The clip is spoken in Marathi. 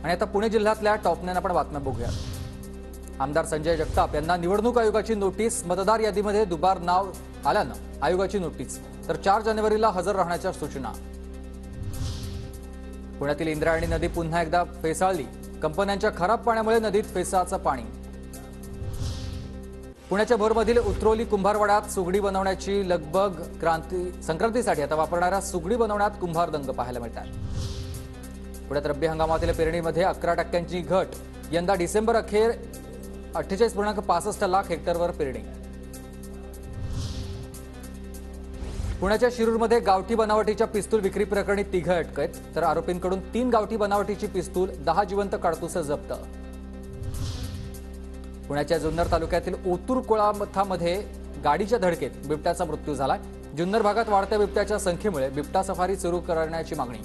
आणि आता पुणे जिल्ह्यातल्या टॉप 9 आपण बातम्या बघूया। आमदार संजय जगताप यांना निवडणूक आयोगाची नोटीस। मतदार यादीमध्ये दुबार नाव आल्यानं आयोगाची नोटीस। तर 4 जानेवारीला हजर राहण्याच्या सूचना। पुण्यातील इंद्रायणी नदी पुन्हा एकदा फेसाळली। कंपन्यांच्या खराब पाण्यामुळे नदीत फेसाचं पाणी। पुण्याच्या भोरमधील उतरोली कुंभारवाड्यात सुगडी बनवण्याची लगबग। संक्रांतीसाठी आता वापरणाऱ्या सुगडी बनवण्यात कुंभार दंग पाहायला मिळतात। पुण्यात रब्बी हंगामातील पेरणीमध्ये 11% घट। यंदा डिसेंबर अखेर 48.65 लाख हेक्टरवर पेरणी। पुण्याच्या शिरूरमध्ये गावठी बनावटीच्या पिस्तूल विक्री प्रकरणी 3 अटक आहेत। तर आरोपींकडून 3 गावठी बनावटीची पिस्तूल, 10 जिवंत काडतुसं जप्त। पुण्याच्या जुन्नर तालुक्यातील ओतूर कोळामठामध्ये गाडीच्या धडकेत बिबट्याचा मृत्यू झाला। जुन्नर भागात वाढत्या बिबट्याच्या संख्येमुळे बिबटा सफारी सुरू करण्याची मागणी।